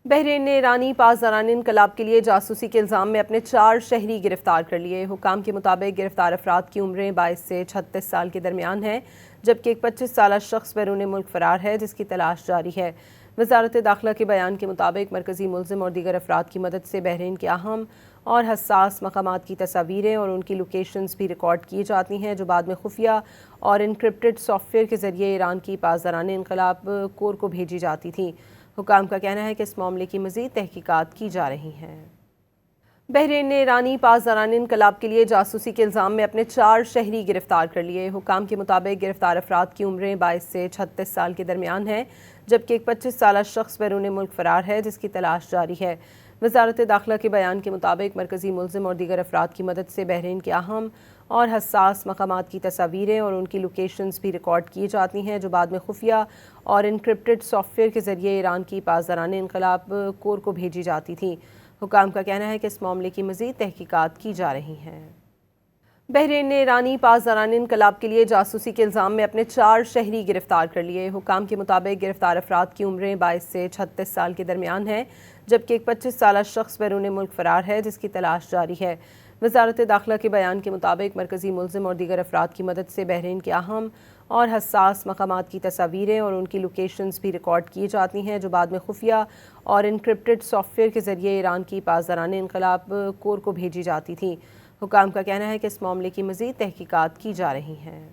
بحرین نے ایرانی پاسداران انقلاب کے لیے جاسوسی کے الزام میں اپنے 4 شہری گرفتار کر لیے۔ حکام کے مطابق گرفتار افراد کی عمریں 22 سے 36 سال کے درمیان ہیں، جبکہ ایک 25 سالہ شخص بیرون ملک فرار ہے جس کی تلاش جاری ہے۔ وزارت داخلہ کے بیان کے مطابق مرکزی ملزم اور دیگر افراد کی مدد سے بحرین کے اہم اور حساس مقامات کی تصاویریں اور ان کی لوکیشنز بھی ریکارڈ کی جاتی ہیں، جو بعد میں خفیہ اور انکرپٹڈ سافٹ ویئر کے ذریعے ایران کی پاسداران انقلاب کور کو بھیجی جاتی تھیں۔ حکام کا کہنا ہے کہ اس معاملے کی مزید تحقیقات کی جا رہی ہیں۔ بحرین نے ایرانی پاسداران انقلاب کے لیے جاسوسی کے الزام میں اپنے 4 شہری گرفتار کر لیے۔ حکام کے مطابق گرفتار افراد کی عمریں 22 سے 36 سال کے درمیان ہیں، جبکہ ایک 25 سالہ شخص بیرون ملک فرار ہے جس کی تلاش جاری ہے۔ وزارت داخلہ کے بیان کے مطابق مرکزی ملزم اور دیگر افراد کی مدد سے بحرین کے اہم اور حساس مقامات کی تصاویریں اور ان کی لوکیشنز بھی ریکارڈ کی جاتی ہیں، جو بعد میں خفیہ اور انکرپٹڈ سافٹ ویئر کے ذریعے ایران کی پاسداران انقلاب کور کو بھیجی جاتی تھیں۔ حکام کا کہنا ہے کہ اس معاملے کی مزید تحقیقات کی جا رہی ہیں۔ بحرین نے ایرانی پاسداران انقلاب کے لیے جاسوسی کے الزام میں اپنے 4 شہری گرفتار کر لیے۔ حکام کے مطابق گرفتار افراد کی عمریں 22 سے 36 سال کے درمیان ہیں، جبکہ ایک 25 سالہ شخص بیرون ملک فرار ہے جس کی تلاش جاری ہے۔ وزارت داخلہ کے بیان کے مطابق مرکزی ملزم اور دیگر افراد کی مدد سے بحرین کے اہم اور حساس مقامات کی تصاویریں اور ان کی لوکیشنز بھی ریکارڈ کی جاتی ہیں، جو بعد میں خفیہ اور انکرپٹڈ سافٹ ویئر کے ذریعے ایران کی پاسداران انقلاب کور کو بھیجی جاتی تھیں۔ حکام کا کہنا ہے کہ اس معاملے کی مزید تحقیقات کی جا رہی ہیں۔